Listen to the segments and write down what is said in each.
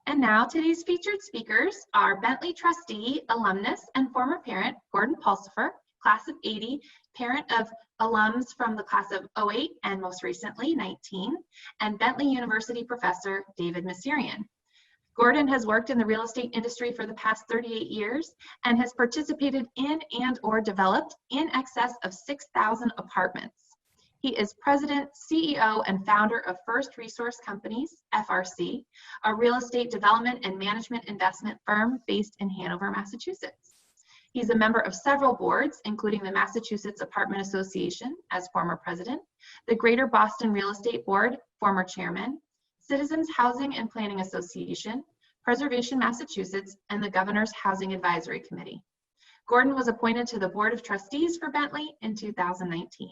And now today's featured speakers are Bentley trustee, alumnus, and former parent, Gordon Pulsifer, class of 80, parent of alums from the class of 08 and most recently 19, and Bentley University professor, David Missirian. Gordon has worked in the real estate industry for the past 38 years and has participated in and or developed in excess of 6,000 apartments. He is president, CEO, and founder of First Resource Companies, FRC, a real estate development and management investment firm based in Hanover, Massachusetts. He's a member of several boards, including the Massachusetts Apartment Association as former president, the Greater Boston Real Estate Board, former chairman, Citizens Housing and Planning Association, Preservation Massachusetts, and the Governor's Housing Advisory Committee. Gordon was appointed to the Board of Trustees for Bentley in 2019.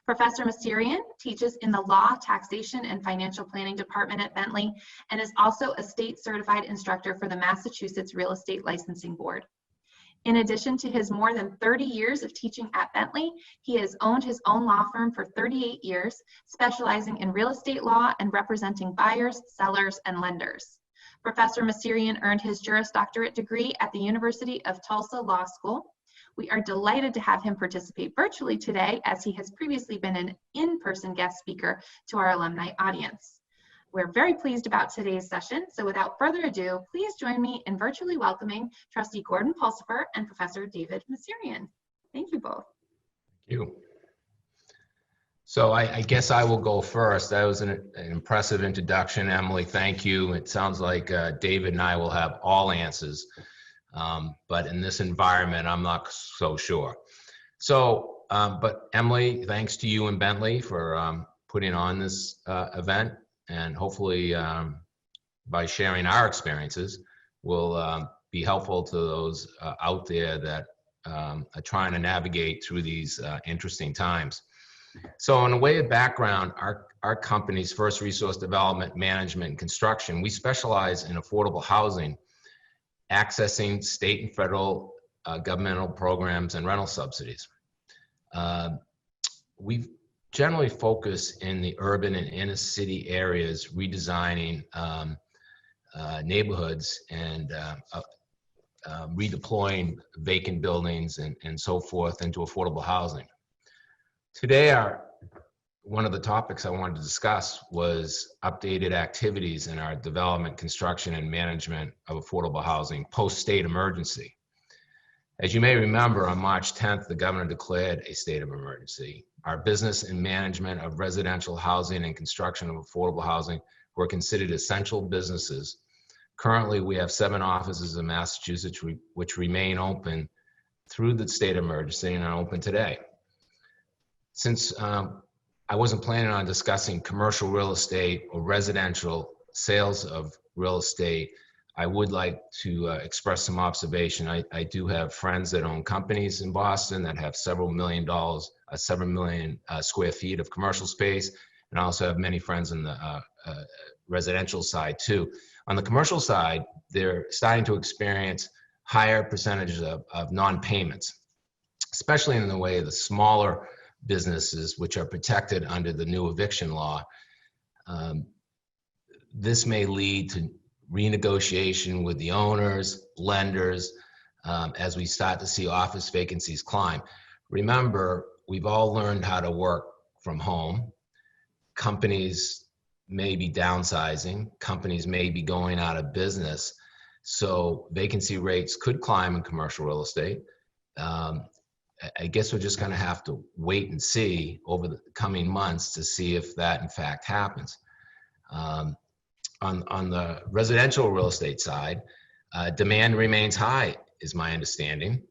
Professor Missirian teaches in the Law, Taxation, and Financial Planning Department at Bentley and is also a state certified instructor for the Massachusetts Real Estate Licensing Board. In addition to his more than 30 years of teaching at Bentley, he has owned his own law firm for 38 years, specializing in real estate law and representing buyers, sellers, and lenders. Professor Missirian earned his Juris Doctorate degree at the University of Tulsa Law School. We are delighted to have him participate virtually today, as he has previously been an in-person guest speaker to our alumni audience. We're very pleased about today's session, so without further ado, please join me in virtually welcoming Trustee Gordon Pulsifer and Professor David Missirian. Thank you both. Thank you. So I guess I will go first. That was an impressive introduction, Emily. Thank you. It sounds like David and I will have all answers, but in this environment, I'm not so sure. So, but Emily, thanks to you and Bentley for putting on this event. And hopefully, by sharing our experiences, will be helpful to those out there that are trying to navigate through these interesting times. So in a way of background, our company's First Resource Development, Management, and Construction, we specialize in affordable housing, accessing state and federal governmental programs and rental subsidies. We generally focus in the urban and inner city areas, redesigning neighborhoods and redeploying vacant buildings and so forth into affordable housing. Today, one of the topics I wanted to discuss was updated activities in our development, construction, and management of affordable housing post-state emergency. As you may remember, on March 10th, the governor declared a state of emergency. Our business and management of residential housing and construction of affordable housing were considered essential businesses. Currently, we have 7 offices in Massachusetts which remain open through the state of emergency and are open today. Since I wasn't planning on discussing commercial real estate or residential sales of real estate, I would like to express some observation. I do have friends that own companies in Boston that have several $1 million, 7 million square feet of commercial space. And I also have many friends in the residential side too. On the commercial side, they're starting to experience higher percentages of non-payments, especially in the way of the smaller businesses which are protected under the new eviction law. This may lead to renegotiation with the owners, lenders, as we start to see office vacancies climb. Remember, we've all learned how to work from home. Companies may be downsizing, companies may be going out of business, so vacancy rates could climb in commercial real estate. I guess we're just going to have to wait and see over the coming months to see if that in fact happens. On the residential real estate side, demand remains high, is my understanding,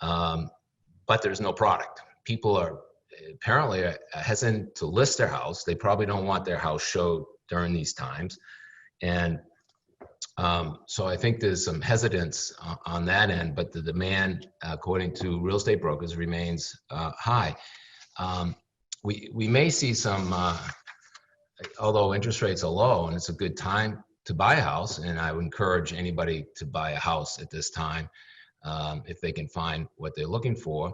but there's no product. People are apparently hesitant to list their house. They probably don't want their house showed during these times. And so I think there's some hesitance on that end, but the demand, according to real estate brokers, remains high. We may see some, although interest rates are low and it's a good time to buy a house, and I would encourage anybody to buy a house at this time if they can find what they're looking for.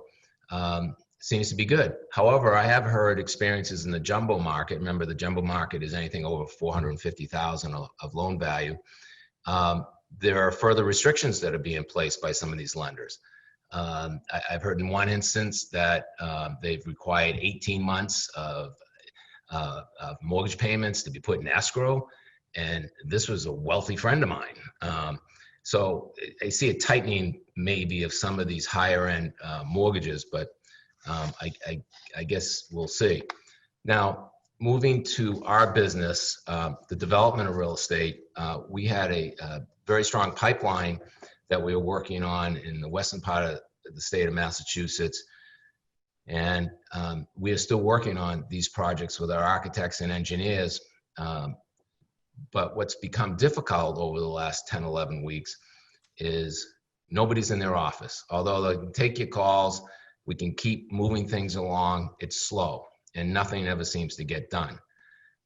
seems to be good. However, I have heard experiences in the jumbo market. Remember, the jumbo market is anything over 450,000 of loan value. There are further restrictions that are being placed by some of these lenders. I've heard in one instance that they've required 18 months of mortgage payments to be put in escrow, and this was a wealthy friend of mine. So I see a tightening maybe of some of these higher end mortgages, but I guess we'll see. Now, moving to our business, the development of real estate, we had a very strong pipeline that we were working on in the western part of the state of Massachusetts. And we are still working on these projects with our architects and engineers. But what's become difficult over the last 10, 11 weeks is nobody's in their office. Although they can take your calls, we can keep moving things along, it's slow and nothing ever seems to get done.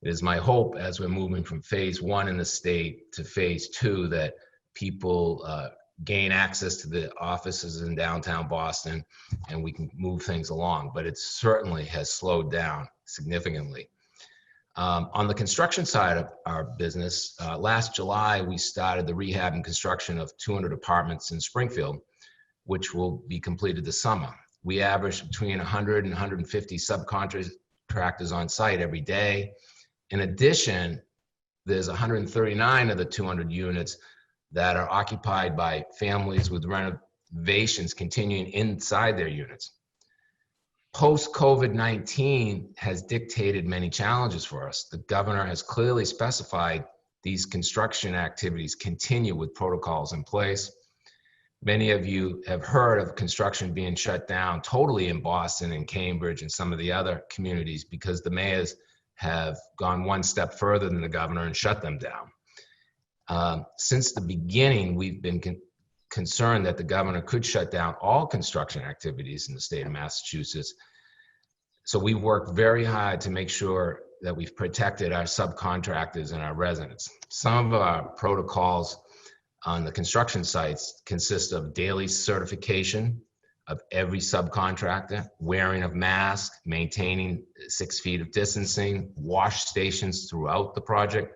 It is my hope as we're moving from phase 1 in the state to phase 2 that people gain access to the offices in downtown Boston and we can move things along, but it certainly has slowed down significantly. On the construction side of our business, last July, we started the rehab and construction of 200 apartments in Springfield, which will be completed this summer. We average between 100 and 150 subcontractors on site every day. In addition, there's 139 of the 200 units that are occupied by families with renovations continuing inside their units. Post-COVID-19 has dictated many challenges for us. The governor has clearly specified these construction activities continue with protocols in place. Many of you have heard of construction being shut down totally in Boston and Cambridge and some of the other communities because the mayors have gone one step further than the governor and shut them down. Since the beginning, we've been concerned that the governor could shut down all construction activities in the state of Massachusetts. So we've worked very hard to make sure that we've protected our subcontractors and our residents. Some of our protocols on the construction sites consist of daily certification of every subcontractor, wearing of masks, maintaining 6 feet of distancing, wash stations throughout the project,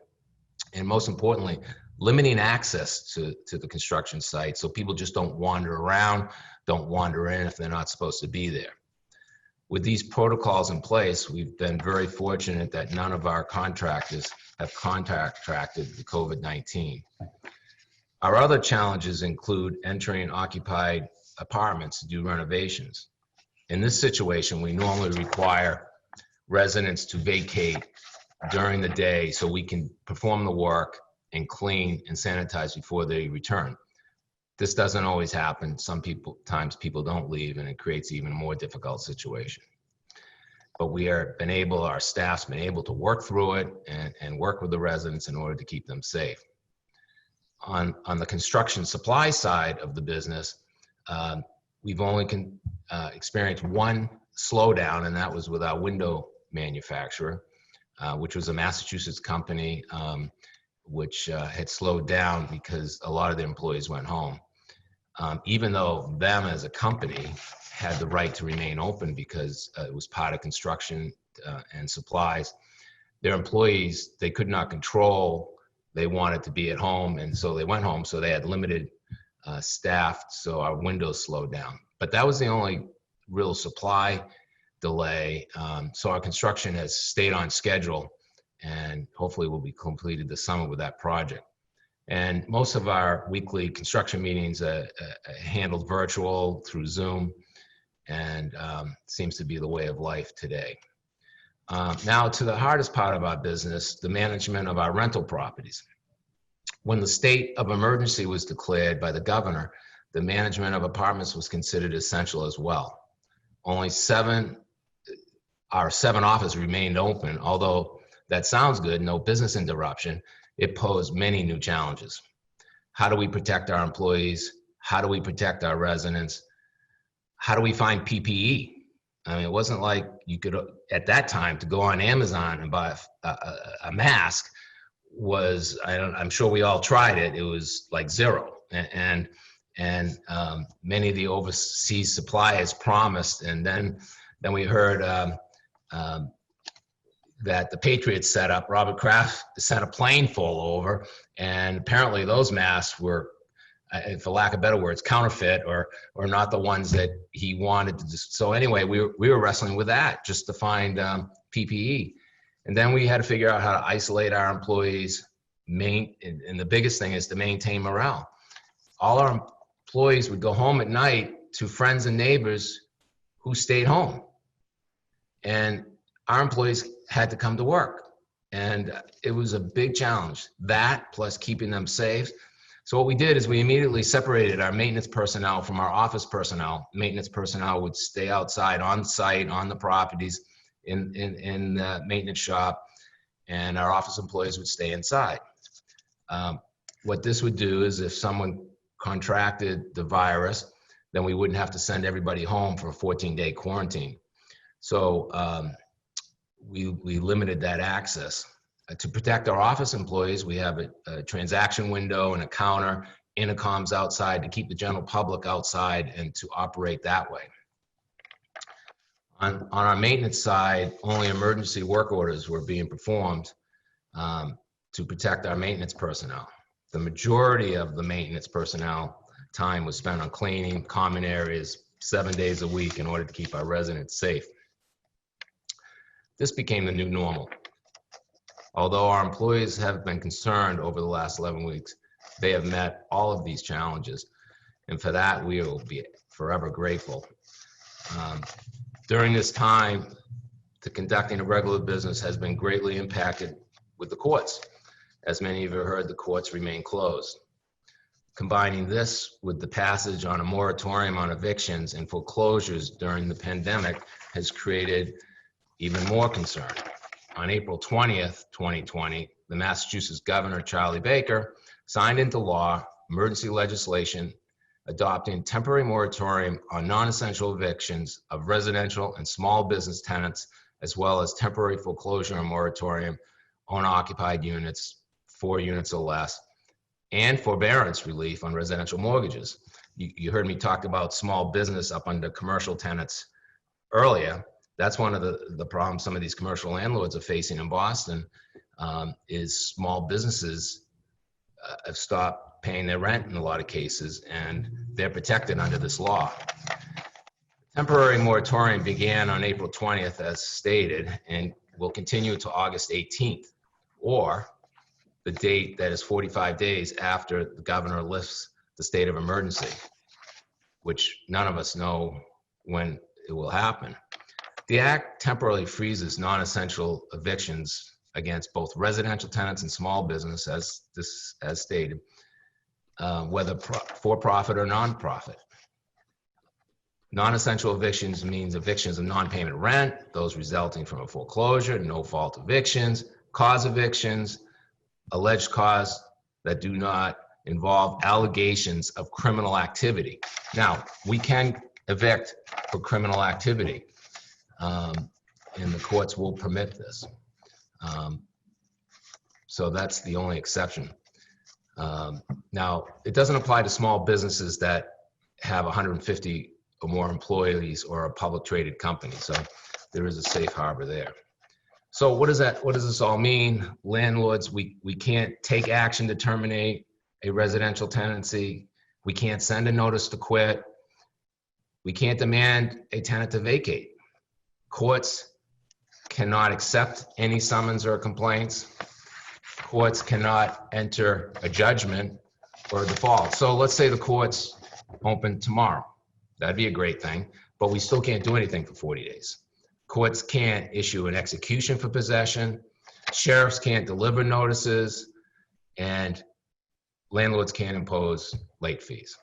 and most importantly, limiting access to the construction site so people just don't wander around, don't wander in if they're not supposed to be there. With these protocols in place, we've been very fortunate that none of our contractors have contracted the COVID-19. Our other challenges include entering occupied apartments to do renovations. In this situation, we normally require residents to vacate during the day so we can perform the work and clean and sanitize before they return. This doesn't always happen. Sometimes people don't leave and it creates even more difficult situation. But our staff's been able to work through it and work with the residents in order to keep them safe. On the construction supply side of the business, we've only experienced one slowdown, and that was with our window manufacturer, which was a Massachusetts company, which had slowed down because a lot of the employees went home. Even though them as a company had the right to remain open because it was part of construction and supplies, their employees, they could not control. They wanted to be at home, and so they went home, so they had limited staff, so our windows slowed down. But that was the only real supply delay. So our construction has stayed on schedule, and hopefully will be completed this summer with that project. And most of our weekly construction meetings are handled virtual through Zoom, and seems to be the way of life today. Now to the hardest part of our business, the management of our rental properties. When the state of emergency was declared by the governor, the management of apartments was considered essential as well. Only our 7 offices remained open, although that sounds good, no business interruption. It posed many new challenges. How do we protect our employees? How do we protect our residents? How do we find PPE? I mean, it wasn't like you could, at that time, to go on Amazon and buy a mask was, I'm sure we all tried it, it was like zero. And many of the overseas suppliers promised, and then Then we heard that the Patriots set up, Robert Kraft sent a plane full over, and apparently those masks were, for lack of better words, counterfeit or not the ones that he wanted to. So anyway, we were wrestling with that just to find PPE. And then we had to figure out how to isolate our employees, and the biggest thing is to maintain morale. All our employees would go home at night to friends and neighbors who stayed home. And our employees had to come to work. And it was a big challenge, that plus keeping them safe. So what we did is we immediately separated our maintenance personnel from our office personnel. Maintenance personnel would stay outside, on site, on the properties, in the maintenance shop, and our office employees would stay inside. What this would do is if someone contracted the virus, then we wouldn't have to send everybody home for a 14-day quarantine. So we limited that access. To protect our office employees, we have a transaction window and a counter, intercoms outside to keep the general public outside and to operate that way. On our maintenance side, only emergency work orders were being performed to protect our maintenance personnel. The majority of the maintenance personnel time was spent on cleaning common areas 7 days a week in order to keep our residents safe. This became the new normal. Although our employees have been concerned over the last 11 weeks, they have met all of these challenges. And for that, we will be forever grateful. During this time, the conducting of regular business has been greatly impacted with the courts. As many of you heard, the courts remain closed. Combining this with the passage on a moratorium on evictions and foreclosures during the pandemic has created even more concern. On April 20th, 2020, the Massachusetts Governor, Charlie Baker, signed into law emergency legislation adopting temporary moratorium on non-essential evictions of residential and small business tenants, as well as temporary foreclosure and moratorium on occupied units, 4 units or less, and forbearance relief on residential mortgages. You heard me talk about small business up under commercial tenants earlier. That's one of the problems some of these commercial landlords are facing in Boston, is small businesses have stopped paying their rent in a lot of cases, and they're protected under this law. Temporary moratorium began on April 20th, as stated, and will continue to August 18th, or the date that is 45 days after the governor lifts the state of emergency, which none of us know when it will happen. The act temporarily freezes non-essential evictions against both residential tenants and small business, as stated, whether for-profit or non-profit. Non-essential evictions means evictions of non-payment rent, those resulting from a foreclosure, no-fault evictions, cause evictions, alleged cause that do not involve allegations of criminal activity. Now, we can evict for criminal activity. And the courts will permit this. So that's the only exception. Now, it doesn't apply to small businesses that have 150 or more employees or a public traded company. So there is a safe harbor there. So what does this all mean? Landlords, we can't take action to terminate a residential tenancy. We can't send a notice to quit. We can't demand a tenant to vacate. Courts cannot accept any summons or complaints. Courts cannot enter a judgment or a default. So let's say the courts open tomorrow. That'd be a great thing, but we still can't do anything for 40 days. Courts can't issue an execution for possession. Sheriffs can't deliver notices, and landlords can't impose late fees.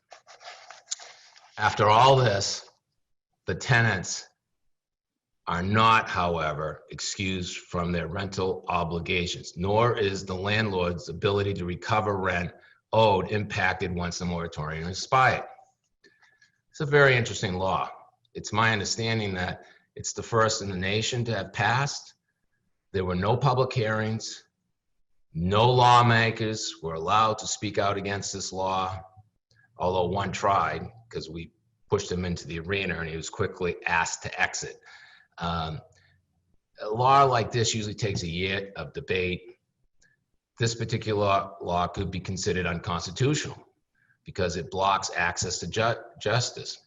After all this, the tenants are not, however, excused from their rental obligations, nor is the landlord's ability to recover rent owed impacted once the moratorium expired. It's a very interesting law. It's my understanding that it's the first in the nation to have passed. There were no public hearings. No lawmakers were allowed to speak out against this law, although one tried because we pushed him into the arena and he was quickly asked to exit. A law like this usually takes a year of debate. This particular law could be considered unconstitutional because it blocks access to justice.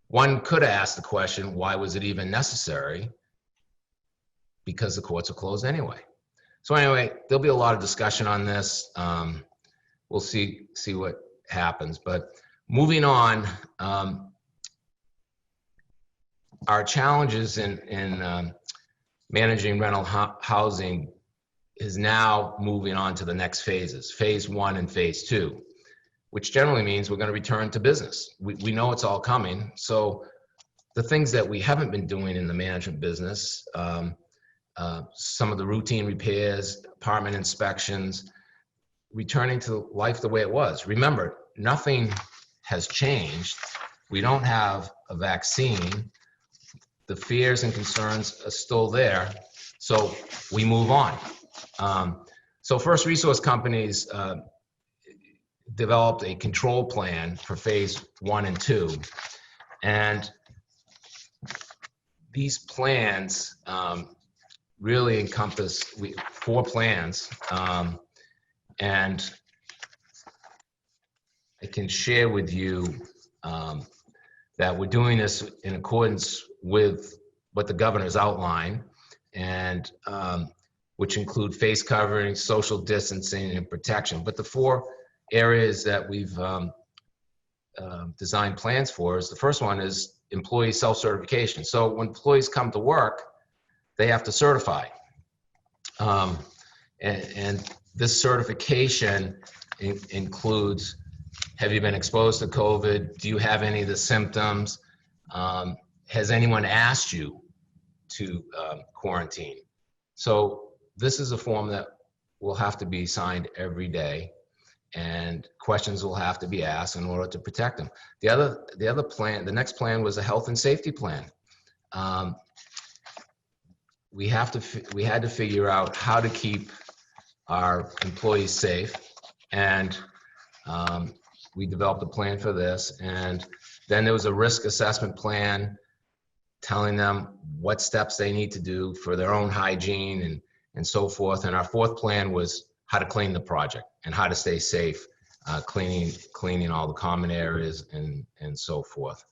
One could ask the question, why was it even necessary? Because the courts are closed anyway. So anyway, there'll be a lot of discussion on this. We'll see what happens. But moving on, our challenges in managing rental housing is now moving on to the next phases, phase 1 and phase 2, which generally means we're going to return to business. We know it's all coming. So the things that we haven't been doing in the management business, some of the routine repairs, apartment inspections, returning to life the way it was. Remember, nothing has changed. We don't have a vaccine. The fears and concerns are still there. So we move on. So First Resource Companies developed a control plan for phase 1 and 2. And these plans really encompass 4 plans. And I can share with you that we're doing this in accordance with what the governor's outlined, and which include face covering, social distancing, and protection. But the 4 areas that we've designed plans for is, the first one is employee self-certification. So when employees come to work, they have to certify. And this certification includes, have you been exposed to COVID? Do you have any of the symptoms? Has anyone asked you to quarantine? So this is a form that will have to be signed every day, and questions will have to be asked in order to protect them. The other plan, the next plan, was a health and safety plan. We had to figure out how to keep our employees safe, and we developed a plan for this. And then there was a risk assessment plan telling them what steps they need to do for their own hygiene and so forth. And our 4th plan was how to clean the project and how to stay safe, cleaning all the common areas and so forth.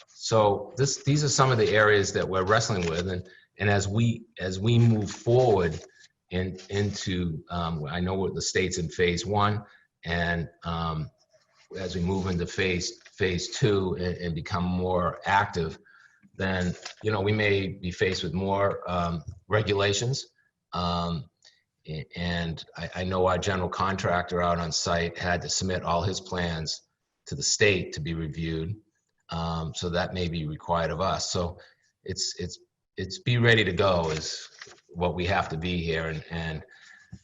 So these are some of the areas that we're wrestling with, and as we move forward into I know what the state's in phase 1, and as we move into phase 2 and become more active, then we may be faced with more regulations. And I know our general contractor out on site had to submit all his plans to the state to be reviewed. So that may be required of us. So it's be ready to go is what we have to be here. And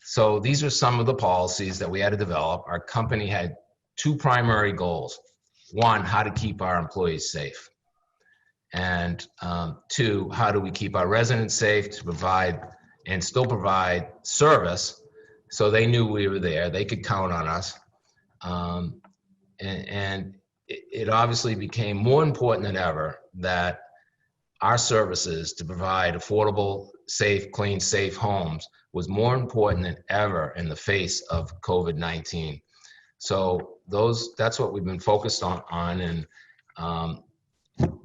so these are some of the policies that we had to develop. Our company had 2 primary goals. 1, how to keep our employees safe. And 2, how do we keep our residents safe to provide and still provide service so they knew we were there, they could count on us. And it obviously became more important than ever that our services to provide affordable, safe, clean, safe homes was more important than ever in the face of COVID-19. So that's what we've been focused on, and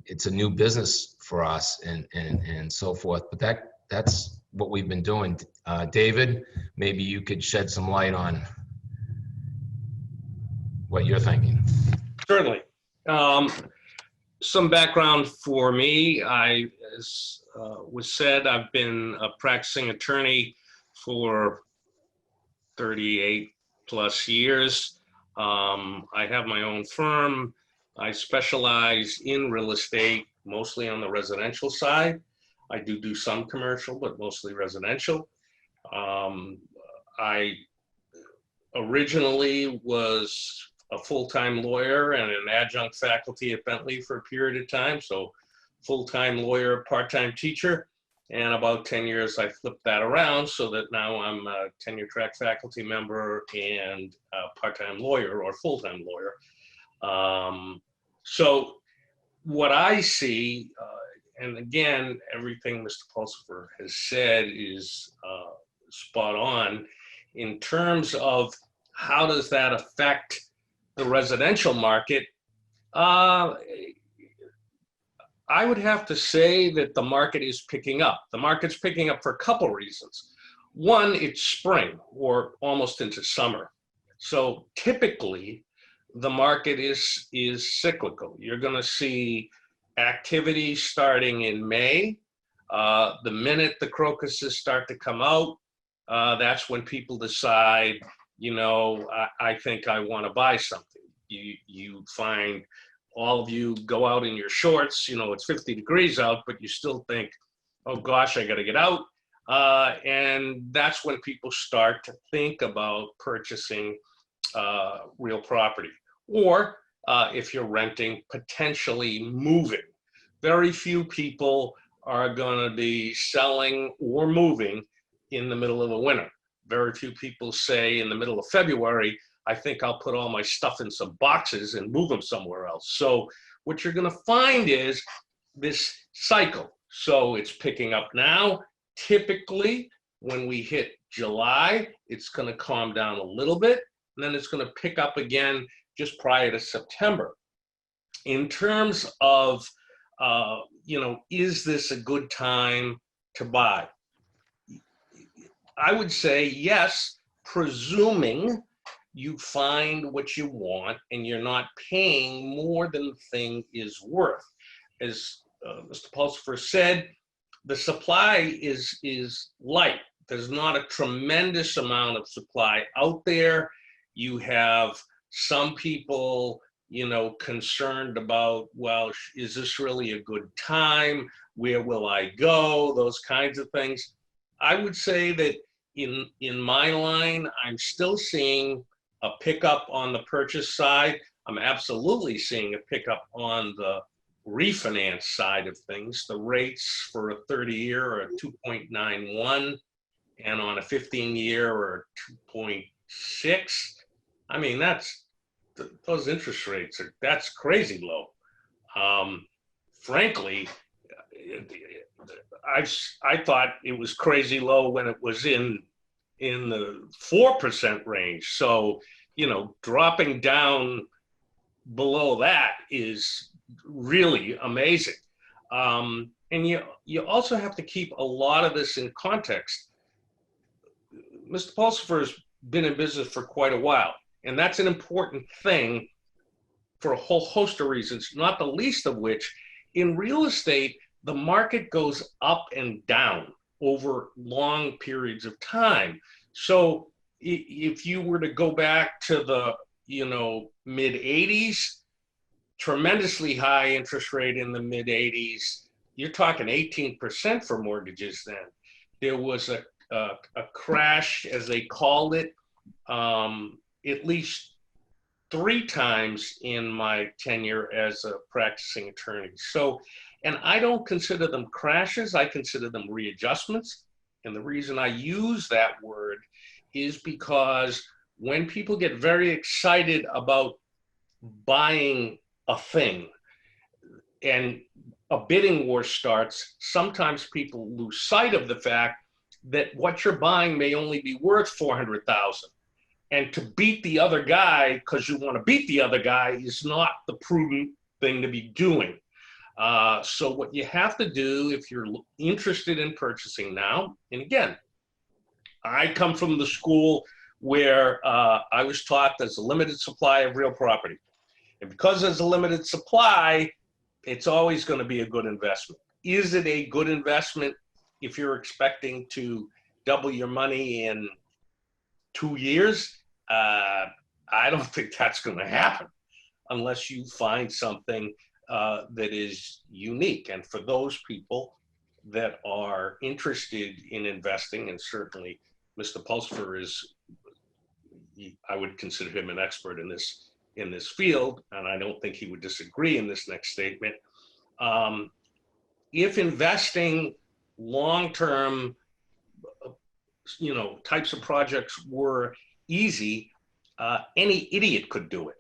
it's a new business for us and so forth. But that's what we've been doing. David, maybe you could shed some light on what you're thinking. Certainly. Some background for me. As was said, I've been a practicing attorney for 38 plus years. I have my own firm. I specialize in real estate, mostly on the residential side. I do some commercial, but mostly residential. I originally was a full-time lawyer and an adjunct faculty at Bentley for a period of time. So full-time lawyer, part-time teacher. And about 10 years, I flipped that around so that now I'm a tenure track faculty member and a part-time lawyer or full-time lawyer. So what I see and again, everything Mr. Pulsifer has said is spot on in terms of how does that affect the residential market. I would have to say that the market is picking up. The market's picking up for a couple reasons. One, it's spring or almost into summer. So typically the market is cyclical. You're going to see activity starting in May. The minute the crocuses start to come out, that's when people decide, I think I want to buy something. You find all of you go out in your shorts, it's 50 degrees out, but you still think, oh gosh, I got to get out. And that's when people start to think about purchasing real property. Or if you're renting, potentially moving. Very few people are going to be selling or moving in the middle of the winter. Very few people say in the middle of February, I think I'll put all my stuff in some boxes and move them somewhere else. So what you're going to find is this cycle. So it's picking up now. Typically, when we hit July, it's going to calm down a little bit, and then it's going to pick up again just prior to September. In terms of, is this a good time to buy? I would say yes, presuming you find what you want and you're not paying more than the thing is worth. As Mr. Pulsifer said, the supply is light. There's not a tremendous amount of supply out there. You have some people, concerned about, well, is this really a good time? Where will I go? Those kinds of things. I would say that in my line, I'm still seeing a pickup on the purchase side. I'm absolutely seeing a pickup on the refinance side of things. The rates for a 30-year are 2.91 and on a 15-year are 2.6. I mean, those interest rates that's crazy low. Frankly, I thought it was crazy low when it was in the 4% range. So, dropping down below that is really amazing. And you also have to keep a lot of this in context. Mr. Pulsifer has been in business for quite a while, and that's an important thing for a whole host of reasons, not the least of which, in real estate, the market goes up and down over long periods of time. So if you were to go back to the, mid 80s, tremendously high interest rate in the mid 80s, you're talking 18% for mortgages then. There was a crash, as they called it, at least 3 times in my tenure as a practicing attorney. So, and I don't consider them crashes, I consider them readjustments. And the reason I use that word is because when people get very excited about buying a thing and a bidding war starts, sometimes people lose sight of the fact that what you're buying may only be worth $400,000. And to beat the other guy because you want to beat the other guy is not the prudent thing to be doing. So what you have to do if you're interested in purchasing now, and again, I come from the school where I was taught there's a limited supply of real property. And because there's a limited supply, it's always going to be a good investment. Is it a good investment if you're expecting to double your money in 2 years? I don't think that's going to happen unless you find something that is unique. And for those people that are interested in investing, and certainly Mr. Pulsifer is, I would consider him an expert in this field, and I don't think he would disagree in this next statement. If investing long-term, types of projects were easy, any idiot could do it.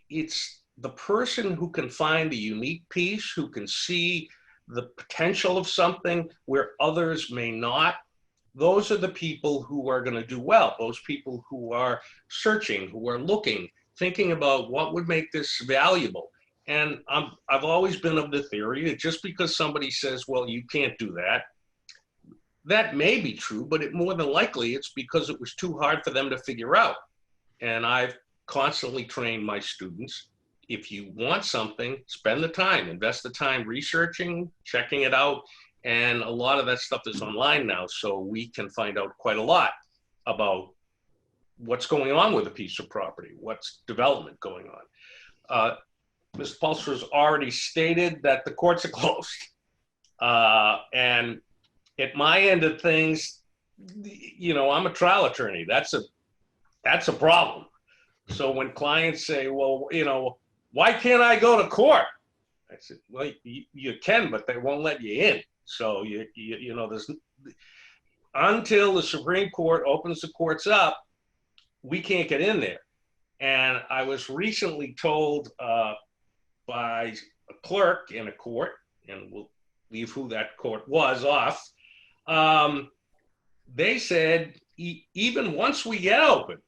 It's the person who can find a unique piece, who can see the potential of something where others may not, those are the people who are going to do well. Those people who are searching, who are looking, thinking about what would make this valuable. And I've always been of the theory that just because somebody says, well, you can't do that, that may be true, but more than likely it's because it was too hard for them to figure out. And I've constantly trained my students, if you want something, spend the time, invest the time researching, checking it out. And a lot of that stuff is online now, so we can find out quite a lot about what's going on with a piece of property, what's development going on. Mr. Pulsifer has already stated that the courts are closed. And at my end of things, you know, I'm a trial attorney. That's a problem. So when clients say, well, you know, why can't I go to court? I said, well, you can, but they won't let you in. So, you know, there's, until the Supreme Court opens the courts up, we can't get in there. And I was recently told by a clerk in a court, and we'll leave who that court was off, they said, even once we get open,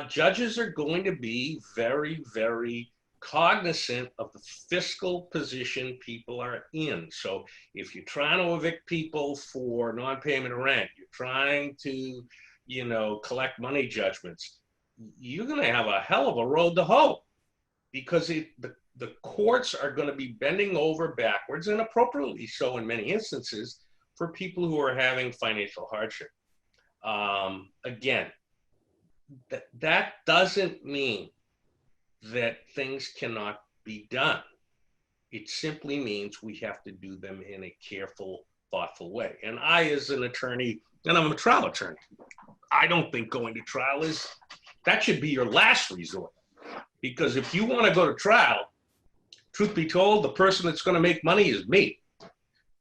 judges are going to be very, very cognizant of the fiscal position people are in. So if you're trying to evict people for non-payment of rent, you're trying to, you know, collect money judgments, you're going to have a hell of a road to hoe, because the courts are going to be bending over backwards, and appropriately so in many instances, for people who are having financial hardship. Again, that doesn't mean that things cannot be done. It simply means we have to do them in a careful, thoughtful way. And I, as an attorney, and I'm a trial attorney, I don't think going to trial that should be your last resort. Because if you want to go to trial, truth be told, the person that's going to make money is me.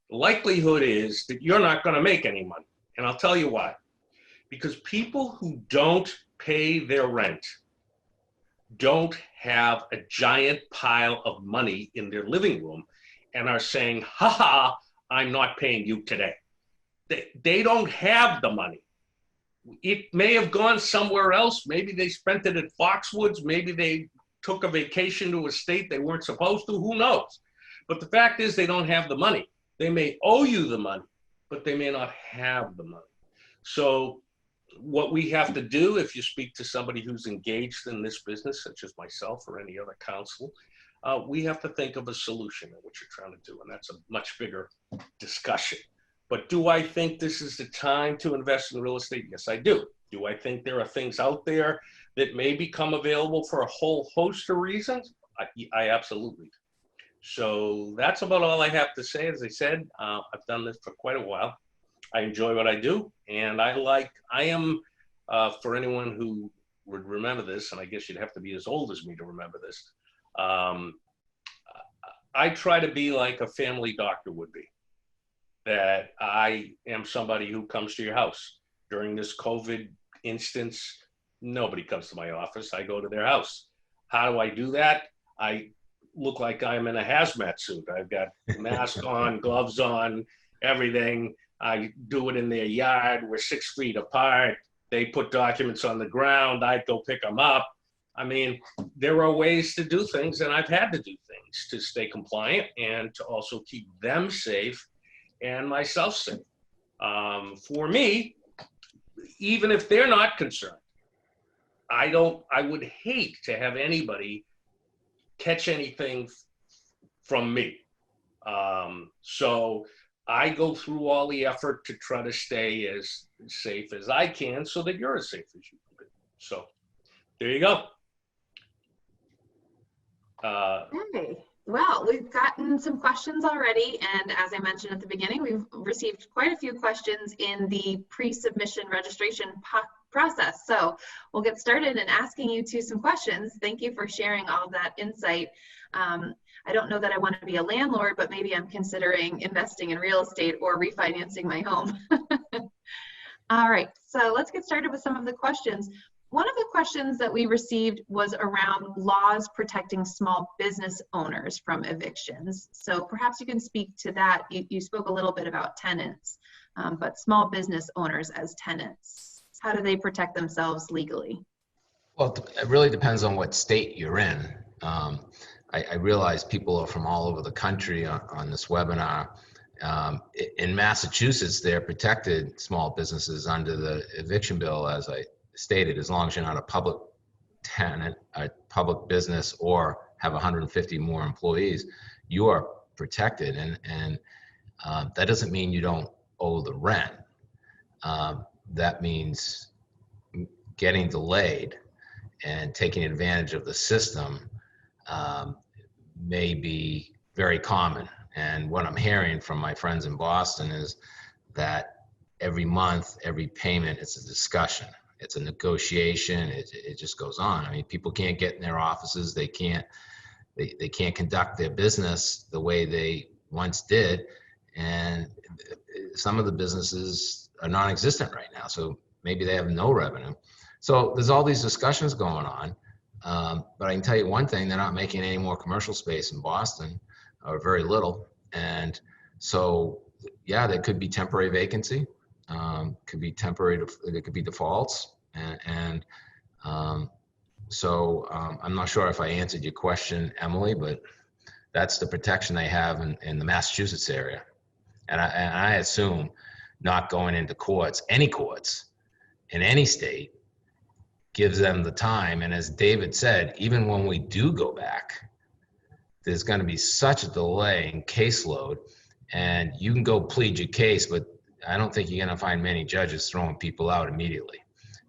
The likelihood is that you're not going to make any money. And I'll tell you why. Because people who don't pay their rent don't have a giant pile of money in their living room and are saying, haha, I'm not paying you today. They don't have the money. It may have gone somewhere else. Maybe they spent it at Foxwoods. Maybe they took a vacation to a state they weren't supposed to. Who knows? But the fact is they don't have the money. They may owe you the money, but they may not have the money. So what we have to do, if you speak to somebody who's engaged in this business, such as myself or any other counsel, we have to think of a solution in what you're trying to do. And that's a much bigger discussion. But do I think this is the time to invest in real estate? Yes, I do. Do I think there are things out there that may become available for a whole host of reasons? I absolutely do. So that's about all I have to say. As I said, I've done this for quite a while. I enjoy what I do, and I am, for anyone who would remember this, and I guess you'd have to be as old as me to remember this, I try to be like a family doctor would be, that I am somebody who comes to your house. During this COVID instance, nobody comes to my office. I go to their house. How do I do that? I look like I'm in a hazmat suit. I've got mask on, gloves on, everything. I do it in their yard. We're 6 feet apart. They put documents on the ground. I go pick them up. I mean, there are ways to do things, and I've had to do things to stay compliant and to also keep them safe and myself safe. For me, even if they're not concerned, I would hate to have anybody catch anything from me. So I go through all the effort to try to stay as safe as I can so that you're as safe as you can be. So there you go. Okay. Well, we've gotten some questions already, and as I mentioned at the beginning, we've received quite a few questions in the pre-submission registration process. So we'll get started in asking you some questions. Thank you for sharing all of that insight. I don't know that I want to be a landlord, but maybe I'm considering investing in real estate or refinancing my home. All right, so let's get started with some of the questions. One of the questions that we received was around laws protecting small business owners from evictions. So perhaps you can speak to that. You spoke a little bit about tenants, but small business owners as tenants, how do they protect themselves legally? Well, it really depends on what state you're in. I realize people are from all over the country on this webinar. In Massachusetts, they're protected, small businesses, under the eviction bill, as I stated, as long as you're not a public tenant, a public business, or have 150 more employees, you are protected. And that doesn't mean you don't owe the rent. That means getting delayed and taking advantage of the system may be very common. And what I'm hearing from my friends in Boston is that every month, every payment, it's a discussion. It's a negotiation. It just goes on. I mean, people can't get in their offices. They can't conduct their business the way they once did. And some of the businesses are non-existent right now. So maybe they have no revenue. So there's all these discussions going on. But I can tell you one thing, they're not making any more commercial space in Boston, or very little. And so, yeah, there could be temporary vacancy, could be temporary, there could be defaults. So I'm not sure if I answered your question, Emily, but that's the protection they have in the Massachusetts area. And I assume not going into courts, any courts in any state, gives them the time. And as David said, even when we do go back, there's going to be such a delay in caseload, and you can go plead your case, but I don't think you're going to find many judges throwing people out immediately.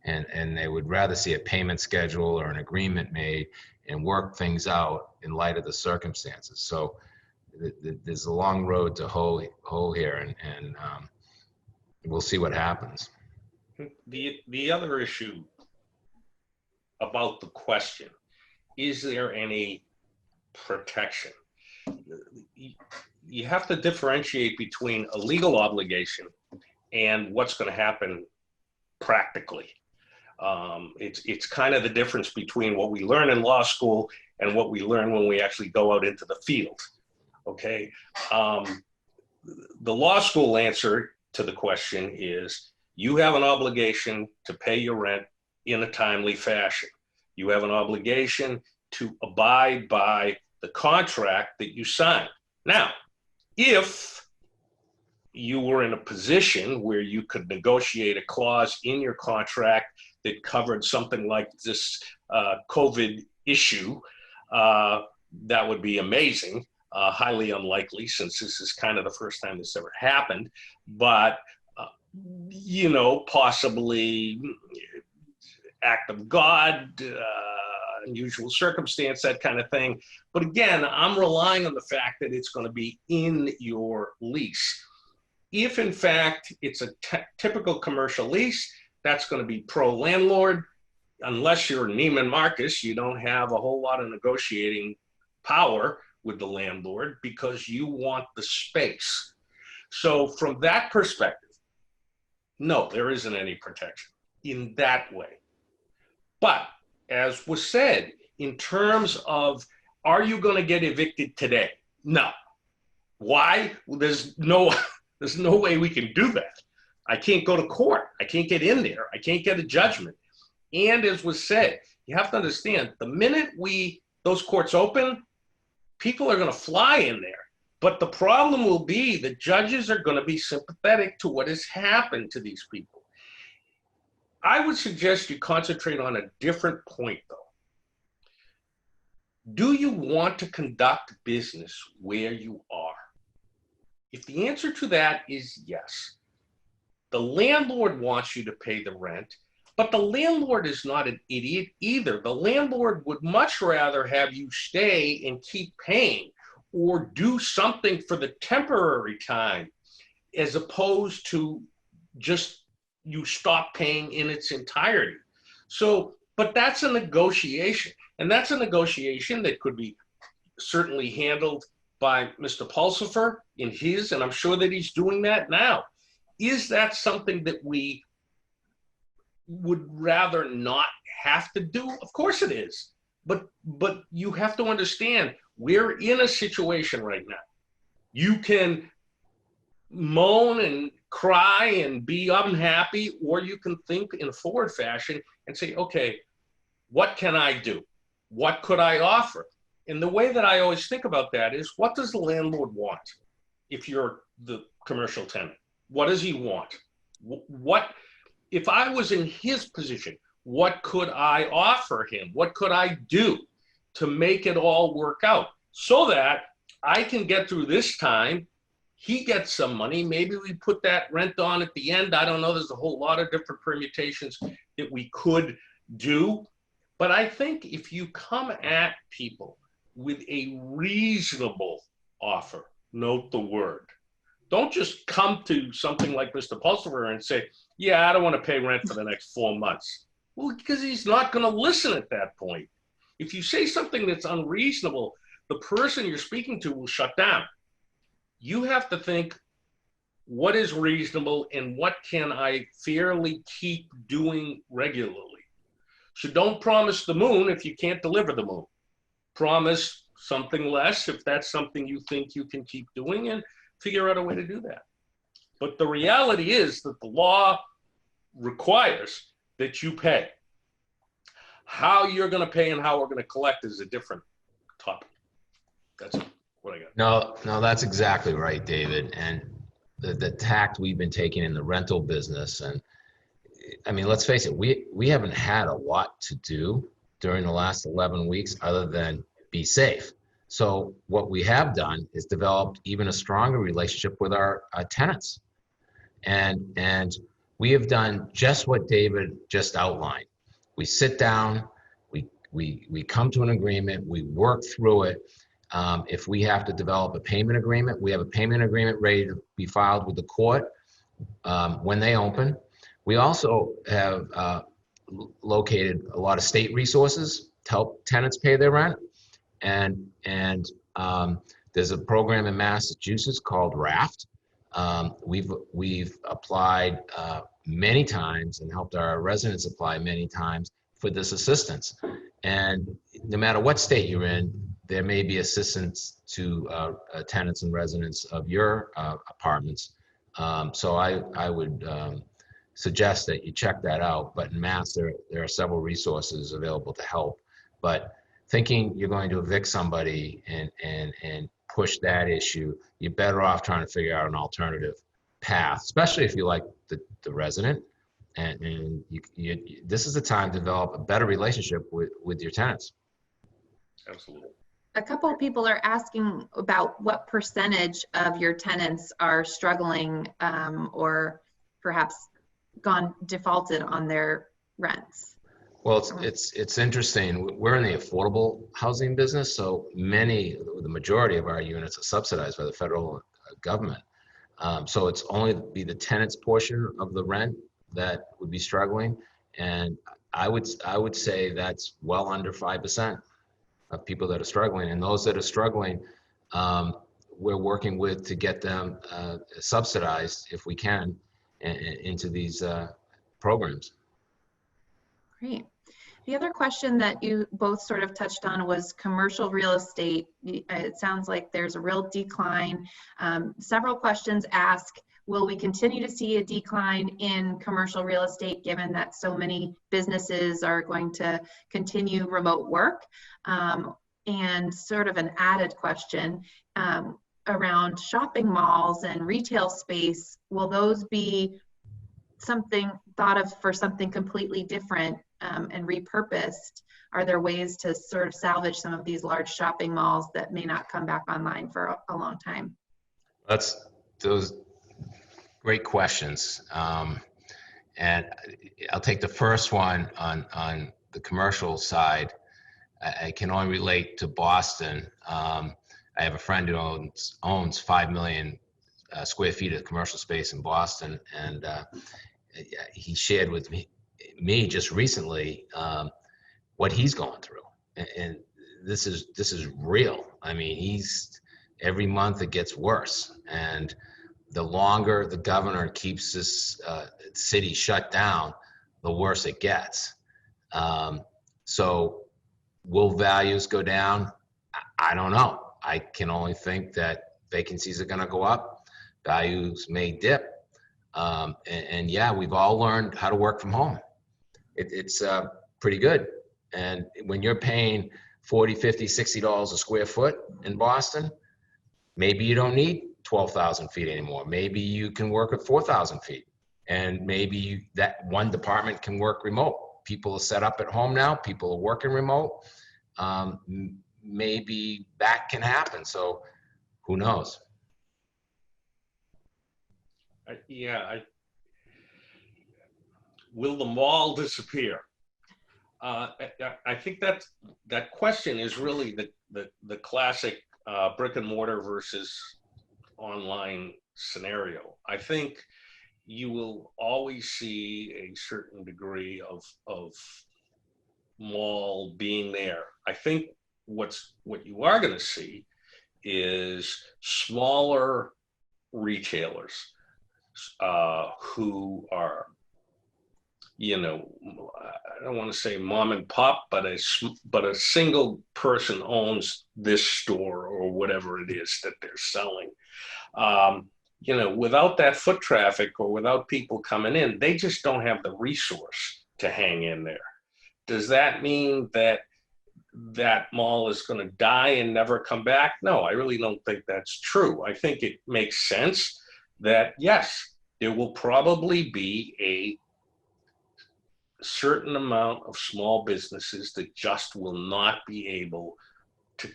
And they would rather see a payment schedule or an agreement made and work things out in light of the circumstances. So there's a long road to hoe here, and we'll see what happens. The other issue about the question, is there any protection? You have to differentiate between a legal obligation and what's going to happen practically. It's kind of the difference between what we learn in law school and what we learn when we actually go out into the field. Okay. The law school answer to the question is, you have an obligation to pay your rent in a timely fashion. You have an obligation to abide by the contract that you signed. Now, if you were in a position where you could negotiate a clause in your contract that covered something like this COVID issue, that would be amazing. Highly unlikely, since this is kind of the first time this ever happened, but you know, possibly act of God, unusual circumstance, that kind of thing. But again, I'm relying on the fact that it's going to be in your lease. If in fact it's a typical commercial lease, that's going to be pro-landlord. Unless you're Neiman Marcus, you don't have a whole lot of negotiating power with the landlord because you want the space. So from that perspective, no, there isn't any protection in that way. But as was said, in terms of, are you going to get evicted today? No. Why? Well, there's no way we can do that. I can't go to court. I can't get in there. I can't get a judgment. And as was said, you have to understand, the minute those courts open, people are going to fly in there. But the problem will be the judges are going to be sympathetic to what has happened to these people. I would suggest you concentrate on a different point, though. Do you want to conduct business where you are? If the answer to that is yes, the landlord wants you to pay the rent, but the landlord is not an idiot either. The landlord would much rather have you stay and keep paying or do something for the temporary time as opposed to just you stop paying in its entirety. So, but that's a negotiation, and that's a negotiation that could be certainly handled by Mr. Pulsifer in his, and I'm sure that he's doing that now. Is that something that we would rather not have to do? Of course it is. But you have to understand, we're in a situation right now. You can moan and cry and be unhappy, or you can think in a forward fashion and say, okay, what can I do? What could I offer? And the way that I always think about that is, what does the landlord want if you're the commercial tenant? What does he want? What, if I was in his position, what could I offer him? What could I do to make it all work out so that I can get through this time? He gets some money. Maybe we put that rent on at the end. I don't know. There's a whole lot of different permutations that we could do. But I think if you come at people with a reasonable offer, note the word. Don't just come to something like Mr. Pulsifer and say, yeah, I don't want to pay rent for the next 4 months. Well, because he's not going to listen at that point. If you say something that's unreasonable, the person you're speaking to will shut down. You have to think, what is reasonable and what can I fairly keep doing regularly? So don't promise the moon if you can't deliver the moon. Promise something less if that's something you think you can keep doing, and figure out a way to do that. But the reality is that the law requires that you pay. How you're going to pay and how we're going to collect is a different topic. That's what I got. No, that's exactly right, David. And the tact we've been taking in the rental business, and I mean, let's face it, we haven't had a lot to do during the last 11 weeks other than be safe. So what we have done is developed even a stronger relationship with our tenants. And we have done just what David just outlined. We sit down, we come to an agreement, we work through it. If we have to develop a payment agreement, we have a payment agreement ready to be filed with the court when they open. We also have located a lot of state resources to help tenants pay their rent. And there's a program in Massachusetts called RAFT. We've applied many times and helped our residents apply many times for this assistance. And no matter what state you're in, there may be assistance to tenants and residents of your apartments. So I would suggest that you check that out. But in Mass, there are several resources available to help. But thinking you're going to evict somebody and push that issue, you're better off trying to figure out an alternative path, especially if you like the resident. And this is the time to develop a better relationship with your tenants. Absolutely. A couple of people are asking about what percentage of your tenants are struggling or perhaps gone defaulted on their rents. Well, it's interesting. We're in the affordable housing business, so the majority of our units are subsidized by the federal government. So it's only be the tenant's portion of the rent that would be struggling, and I would say that's well under 5% of people that are struggling. And those that are struggling, we're working with to get them subsidized if we can into these programs. Great. The other question that you both sort of touched on was commercial real estate. It sounds like there's a real decline. Several questions ask, will we continue to see a decline in commercial real estate given that so many businesses are going to continue remote work? And sort of an added question around shopping malls and retail space, will those be something thought of for something completely different and repurposed? Are there ways to sort of salvage some of these large shopping malls that may not come back online for a long time? That's those great questions. And I'll take the first one on the commercial side. I can only relate to Boston. I have a friend who owns 5 million square feet of commercial space in Boston, and he shared with me just recently what he's going through, and this is real. I mean, every month it gets worse, and the longer the governor keeps this city shut down, the worse it gets. So will values go down? I don't know. I can only think that vacancies are going to go up. Values may dip. And yeah, we've all learned how to work from home. It's pretty good. And when you're paying $40, $50, $60 a square foot in Boston, maybe you don't need 12,000 feet anymore. Maybe you can work at 4,000 feet. And maybe that one department can work remote. People are set up at home now. People are working remote. Maybe that can happen. So who knows? Will the mall disappear? I think that question is really the classic brick and mortar versus online scenario. I think you will always see a certain degree of mall being there. I think what you are going to see is smaller retailers who are, I don't want to say mom and pop, but a single person owns this store or whatever it is that they're selling. Without that foot traffic or without people coming in, they just don't have the resource to hang in there. Does that mean that mall is going to die and never come back? No, I really don't think that's true. I think it makes sense that, yes, there will probably be a certain amount of small businesses that just will not be able to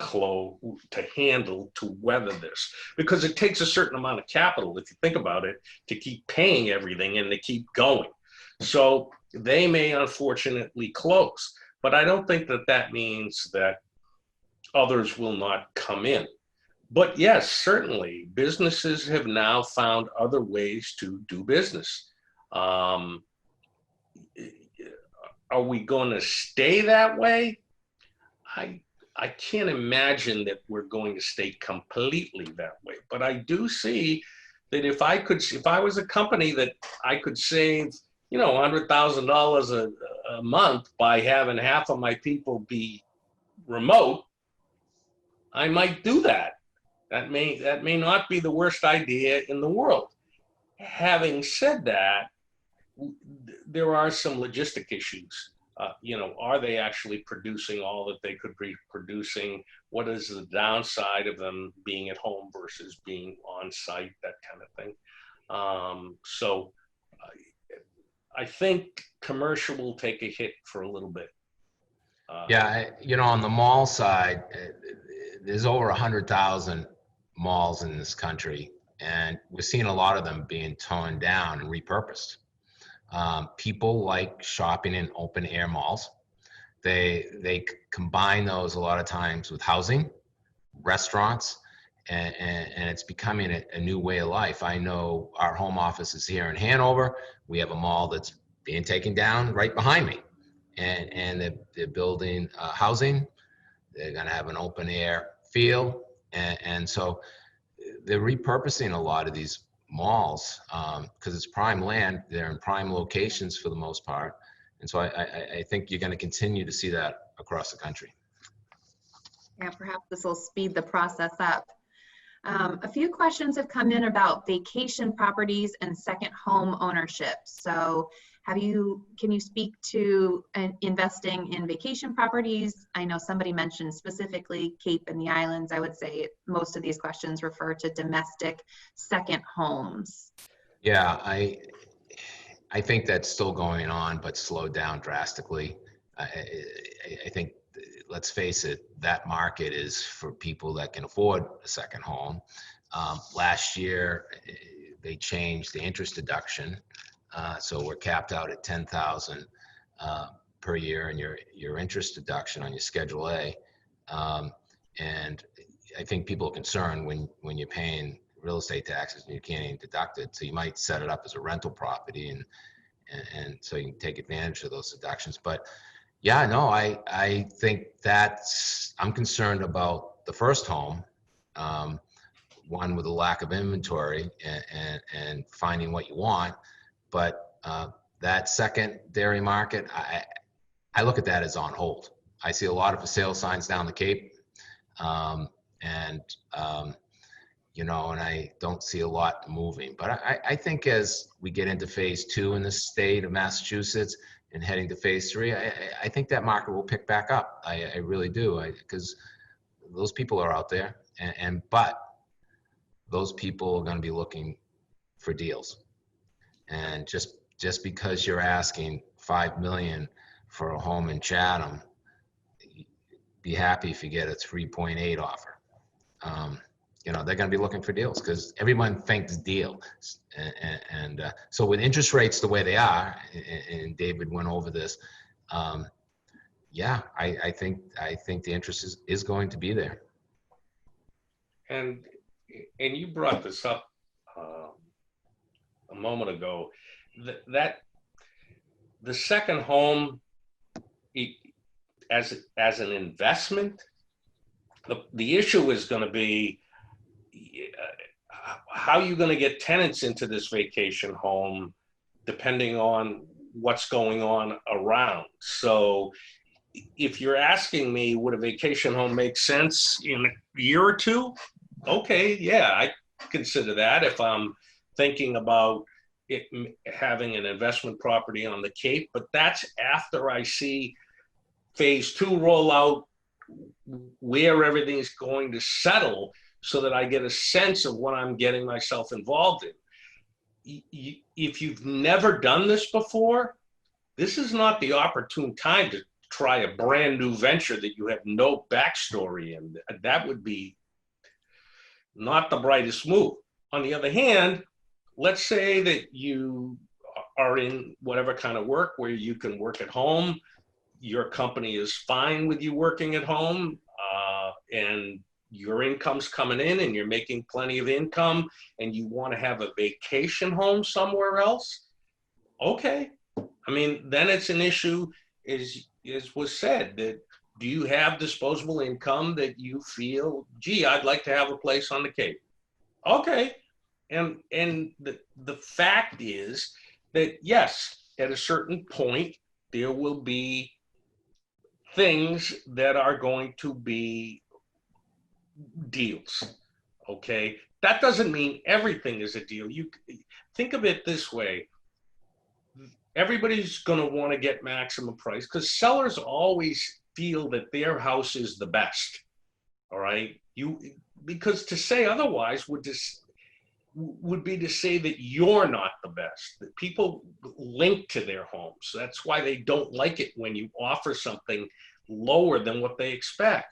weather this, because it takes a certain amount of capital, if you think about it, to keep paying everything and to keep going. So they may unfortunately close, but I don't think that means that others will not come in. But yes, certainly businesses have now found other ways to do business. Are we going to stay that way? I can't imagine that we're going to stay completely that way. But I do see that if I was a company that I could save, $100,000 a month by having half of my people be remote, I might do that. That may not be the worst idea in the world. Having said that, there are some logistic issues. Are they actually producing all that they could be producing? What is the downside of them being at home versus being on site, that kind of thing? So I think commercial will take a hit for a little bit. On the mall side, there's over 100,000 malls in this country, and we're seeing a lot of them being torn down and repurposed. People like shopping in open air malls. They combine those a lot of times with housing, restaurants, and it's becoming a new way of life. I know our home office is here in Hanover. We have a mall that's being taken down right behind me, and they're building housing. They're going to have an open air feel, and so they're repurposing a lot of these malls because it's prime land. They're in prime locations for the most part, and so I think you're going to continue to see that across the country. Yeah, perhaps this will speed the process up. A few questions have come in about vacation properties and second home ownership. So can you speak to investing in vacation properties? I know somebody mentioned specifically Cape and the islands. I would say most of these questions refer to domestic second homes. Yeah, I think that's still going on, but slowed down drastically. I think, let's face it, that market is for people that can afford a second home. Last year, they changed the interest deduction. So we're capped out at $10,000 per year in your interest deduction on your Schedule A. And I think people are concerned when you're paying real estate taxes and you can't even deduct it. So you might set it up as a rental property and so you can take advantage of those deductions. But yeah, no, I think I'm concerned about the first home, one with a lack of inventory and finding what you want. But that secondary market, I look at that as on hold. I see a lot of for sale signs down the Cape. And I don't see a lot moving. But I think as we get into phase 2 in the state of Massachusetts and heading to phase 3, I think that market will pick back up. I really do, because those people are out there, but those people are going to be looking for deals. And just because you're asking $5 million for a home in Chatham, be happy if you get a 3.8 offer. They're going to be looking for deals because everyone thinks deal. So with interest rates the way they are, and David went over this, I think the interest is going to be there. And you brought this up a moment ago, that the second home, as an investment, the issue is going to be how are you going to get tenants into this vacation home depending on what's going on around. So if you're asking me, would a vacation home make sense in a year or two? Okay, yeah, I consider that if I'm thinking about it having an investment property on the Cape, but that's after I see phase 2 roll out, where everything's going to settle, so that I get a sense of what I'm getting myself involved in. If you've never done this before, this is not the opportune time to try a brand new venture that you have no backstory in. That would be not the brightest move. On the other hand, let's say that you are in whatever kind of work where you can work at home. Your company is fine with you working at home, and your income's coming in and you're making plenty of income, and you want to have a vacation home somewhere else. Okay. I mean, then it's an issue, as was said, that do you have disposable income that you feel, gee, I'd like to have a place on the Cape? Okay. And the fact is that, yes, at a certain point, there will be things that are going to be deals. Okay. That doesn't mean everything is a deal. You think of it this way. Everybody's going to want to get maximum price because sellers always feel that their house is the best. All right. Because to say otherwise would be to say that you're not the best, that people link to their homes. That's why they don't like it when you offer something lower than what they expect.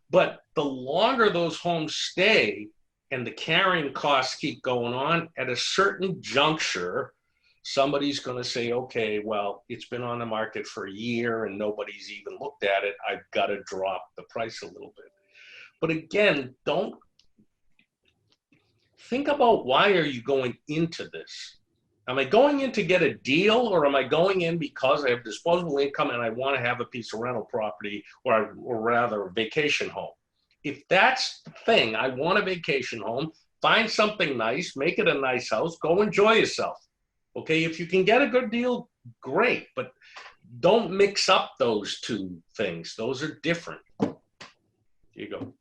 But the longer those homes stay and the carrying costs keep going on, at a certain juncture, somebody's going to say, okay, well, it's been on the market for a year and nobody's even looked at it. I've got to drop the price a little bit. But again, don't think about, why are you going into this? Am I going in to get a deal, or am I going in because I have disposable income and I want to have a piece of rental property, or rather a vacation home? If that's the thing, I want a vacation home, find something nice, make it a nice house, go enjoy yourself. Okay, if you can get a good deal, great, but don't mix up those two things. Those are different. Here you go.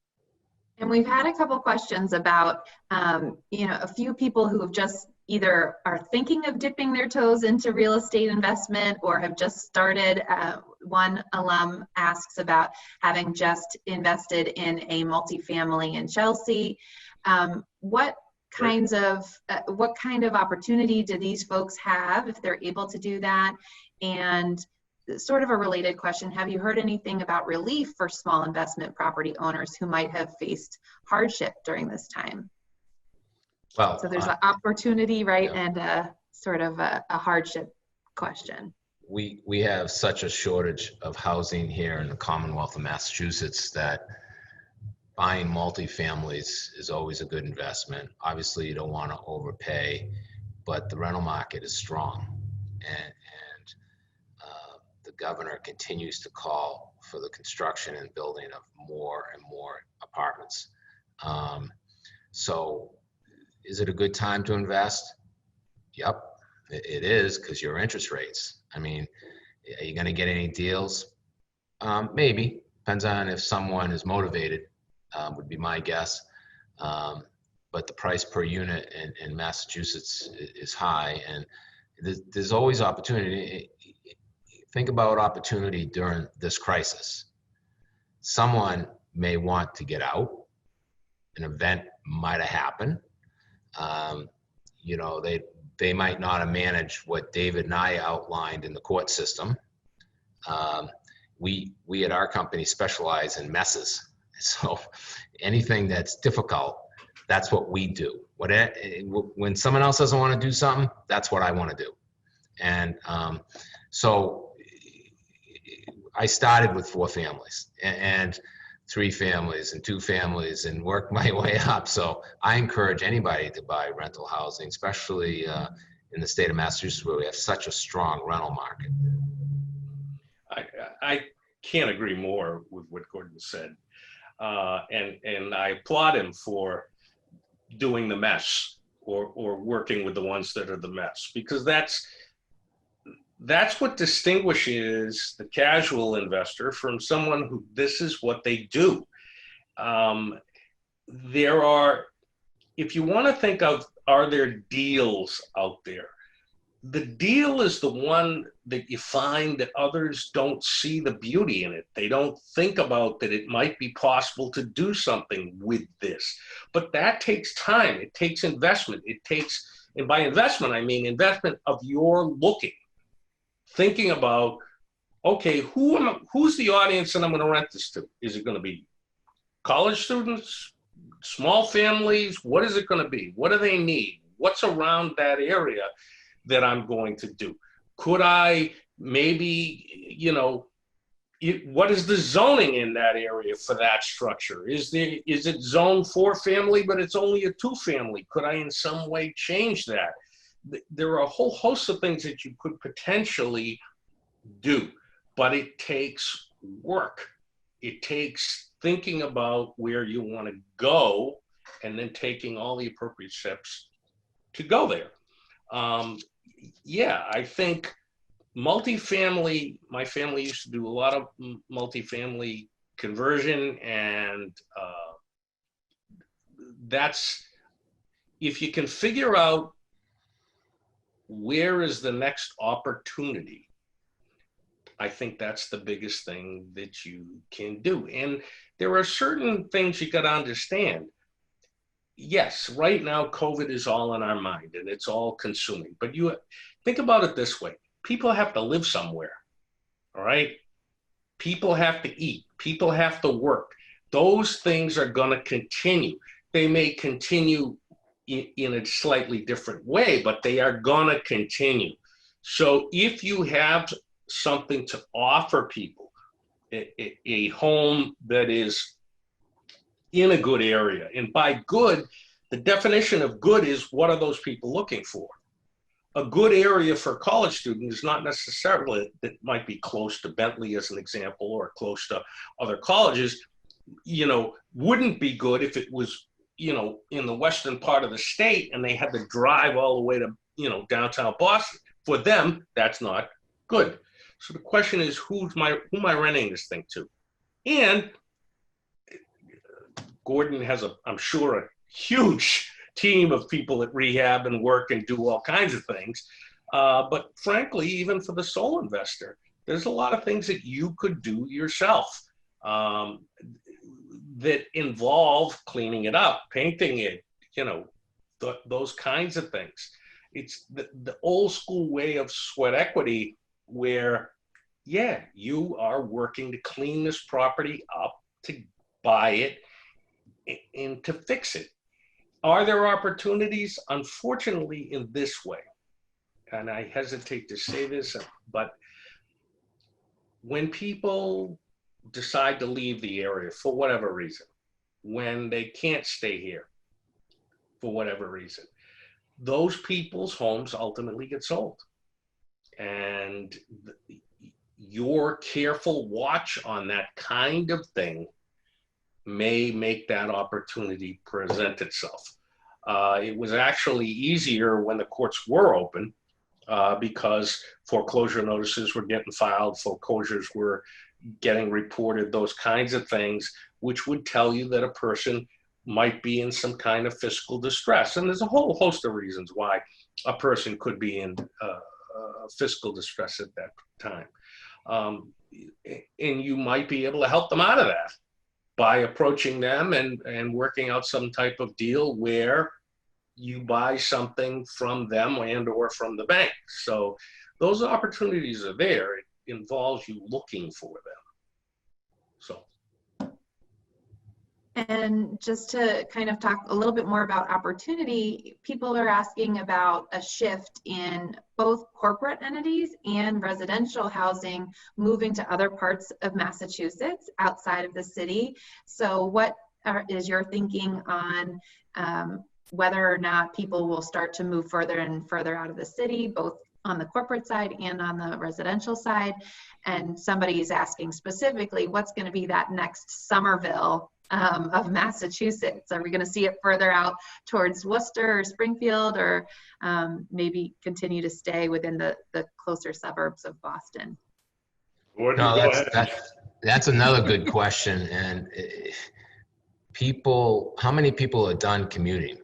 And we've had a couple questions about, a few people who have just either are thinking of dipping their toes into real estate investment or have just started. One alum asks about having just invested in a multifamily in Chelsea. What kind of opportunity do these folks have if they're able to do that? And sort of a related question, have you heard anything about relief for small investment property owners who might have faced hardship during this time? Well, so there's an opportunity, right? Yeah. And a sort of a hardship question. We have such a shortage of housing here in the Commonwealth of Massachusetts that buying multifamilies is always a good investment. Obviously, you don't want to overpay, but the rental market is strong. And the governor continues to call for the construction and building of more and more apartments. So is it a good time to invest? Yep, it is, because your interest rates. I mean, Are you going to get any deals? Maybe. Depends on if someone is motivated, would be my guess. But the price per unit in Massachusetts is high, and there's always opportunity. Think about opportunity during this crisis. Someone may want to get out. An event might have happened. You know, they might not have managed what David and I outlined in the court system. We at our company specialize in messes. So anything that's difficult, that's what we do. When someone else doesn't want to do something, that's what I want to do. And so I started with 4 families and 3 families and 2 families and worked my way up. So I encourage anybody to buy rental housing, especially in the state of Massachusetts, where we have such a strong rental market. I can't agree more with what Gordon said. And I applaud him for doing the mess or working with the ones that are the mess, because that's what distinguishes the casual investor from someone who this is what they do. There are, if you want to think of, are there deals out there? The deal is the one that you find that others don't see the beauty in it. They don't think about that it might be possible to do something with this. But that takes time. It takes investment. It takes, and by investment, I mean investment of your looking. Thinking about, okay, who's the audience that I'm going to rent this to? Is it going to be college students, small families? What is it going to be? What do they need? What's around that area that I'm going to do? Could I maybe, you know, what is the zoning in that area for that structure? Is it zone 4 family, but it's only a 2 family? Could I in some way change that? There are a whole host of things that you could potentially do, but it takes work. It takes thinking about where you want to go and then taking all the appropriate steps to go there. Yeah, I think multifamily, my family used to do a lot of multifamily conversion, and that's, if you can figure out where is the next opportunity, I think that's the biggest thing that you can do. And there are certain things you got to understand. Yes, right now, COVID is all in our mind and it's all consuming. But you think about it this way. People have to live somewhere, all right? People have to eat. People have to work. Those things are going to continue. They may continue in a slightly different way, but they are going to continue. So if you have something to offer people, a home that is in a good area, and by good, the definition of good is, what are those people looking for? A good area for a college student is not necessarily that might be close to Bentley, as an example, or close to other colleges. You know, wouldn't be good if it was, you know, in the western part of the state and they had to drive all the way to, you know, downtown Boston. For them, that's not good. So the question is, who am I renting this thing to? And Gordon has I'm sure, a huge team of people that rehab and work and do all kinds of things. But frankly, even for the sole investor, there's a lot of things that you could do yourself that involve cleaning it up, painting it, you know, those kinds of things. It's the old school way of sweat equity where, yeah, you are working to clean this property up, to buy it, and to fix it. Are there opportunities? Unfortunately, in this way, and I hesitate to say this, but when people decide to leave the area for whatever reason, when they can't stay here for whatever reason, those people's homes ultimately get sold. And your careful watch on that kind of thing may make that opportunity present itself. It was actually easier when the courts were open because foreclosure notices were getting filed, foreclosures were getting reported, those kinds of things, which would tell you that a person might be in some kind of fiscal distress. And there's a whole host of reasons why a person could be in fiscal distress at that time. And you might be able to help them out of that by approaching them and working out some type of deal where you buy something from them and or from the bank. So those opportunities are there. It involves you looking for them. So. And just to kind of talk a little bit more about opportunity, people are asking about a shift in both corporate entities and residential housing moving to other parts of Massachusetts outside of the city. So what is your thinking on whether or not people will start to move further and further out of the city, both on the corporate side and on the residential side? And somebody is asking specifically, what's going to be that next Somerville of Massachusetts? Are we going to see it further out towards Worcester or Springfield, or maybe continue to stay within the closer suburbs of Boston? No, that's another good question. And how many people are done commuting?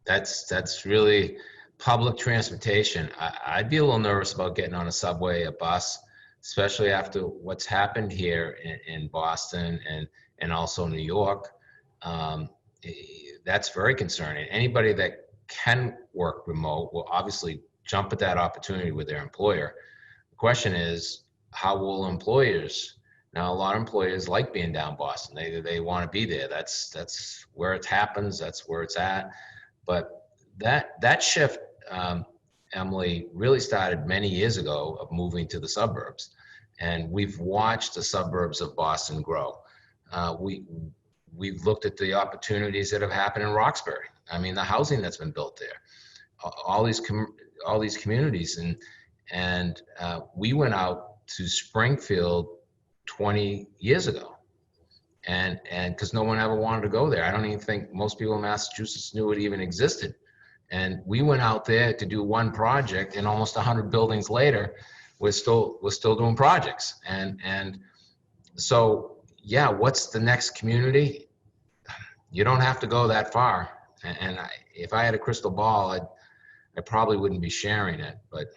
That's really public transportation. I'd be a little nervous about getting on a subway, a bus, especially after what's happened here in Boston and also New York. That's very concerning. Anybody that can work remote will obviously jump at that opportunity with their employer. The question is, how will employers? Now, a lot of employers like being down Boston. They want to be there. That's where it happens. That's where it's at. But that shift, Emily, really started many years ago of moving to the suburbs. And we've watched the suburbs of Boston grow. We've looked at the opportunities that have happened in Roxbury. I mean, the housing that's been built there, all these communities, and we went out to Springfield 20 years ago, and because no one ever wanted to go there. I don't even think most people in Massachusetts knew it even existed. And we went out there to do one project, and almost 100 buildings later, we're still doing projects. And so, yeah, what's the next community? You don't have to go that far. And if I had a crystal ball, I probably wouldn't be sharing it. But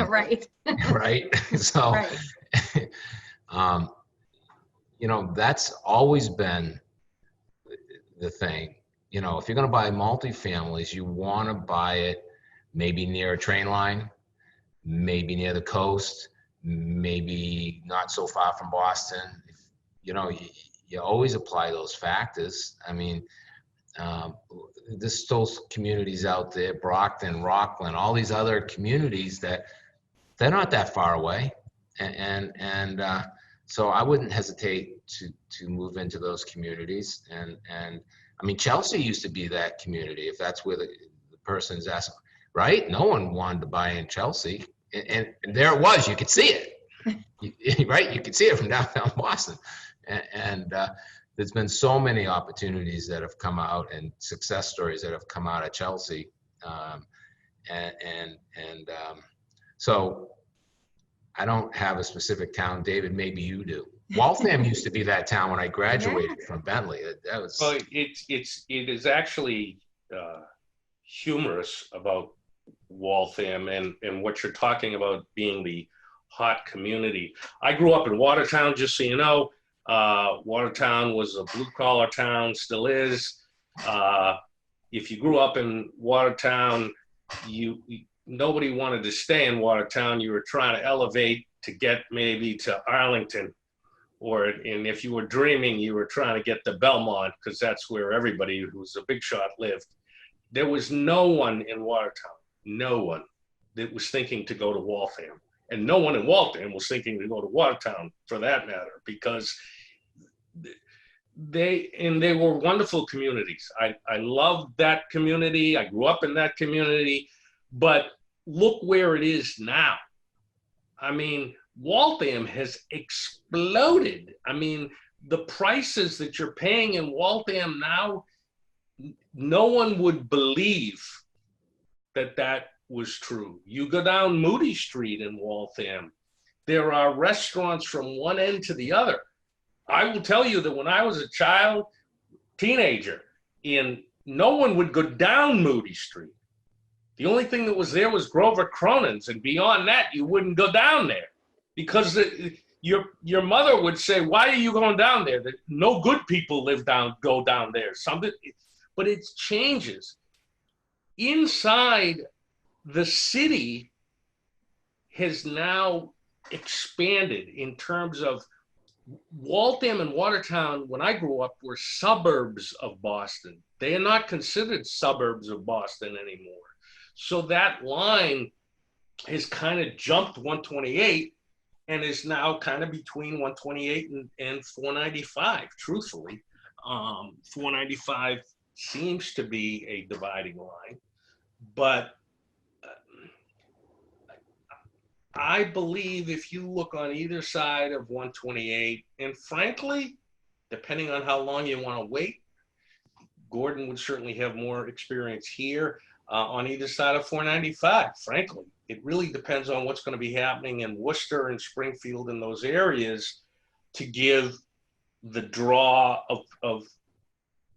right. Right. So, right. That's always been the thing. If you're going to buy multifamilies, you want to buy it maybe near a train line, maybe near the coast, maybe not so far from Boston. You always apply those factors. I mean, there's still communities out there, Brockton, Rockland, all these other communities that they're not that far away. And so I wouldn't hesitate to move into those communities. And I mean, Chelsea used to be that community, if that's where the person's asking, right? No one wanted to buy in Chelsea. And there it was, you could see it, right? You could see it from downtown Boston. And there's been so many opportunities that have come out and success stories that have come out of Chelsea. So I don't have a specific town. David, maybe you do. Waltham used to be that town when I graduated from Bentley. That was. Well, it is actually humorous about Waltham and what you're talking about being the hot community. I grew up in Watertown, just so you know. Watertown was a blue-collar town, still is. If you grew up in Watertown, nobody wanted to stay in Watertown. You were trying to elevate to get maybe to Arlington, and if you were dreaming, you were trying to get to Belmont, because that's where everybody who was a big shot lived. There was no one in Watertown, no one that was thinking to go to Waltham. And no one in Waltham was thinking to go to Watertown, for that matter, because they were wonderful communities. I loved that community. I grew up in that community, but look where it is now. I mean, Waltham has exploded. I mean, the prices that you're paying in Waltham now, no one would believe that was true. You go down Moody Street in Waltham, there are restaurants from one end to the other. I will tell you that when I was a child, teenager, no one would go down Moody Street. The only thing that was there was Grover Cronin's, and beyond that, you wouldn't go down there because your mother would say, "Why are you going down there? That no good people go down there." Something, but it changes. Inside the city has now expanded in terms of Waltham and Watertown. When I grew up, were suburbs of Boston. They are not considered suburbs of Boston anymore. So that line has kind of jumped 128 and is now kind of between 128 and 495, truthfully. 495 seems to be a dividing line. But I believe if you look on either side of 128, and frankly, depending on how long you want to wait, Gordon would certainly have more experience here. On either side of 495, frankly. It really depends on what's going to be happening in Worcester and Springfield and those areas to give the draw of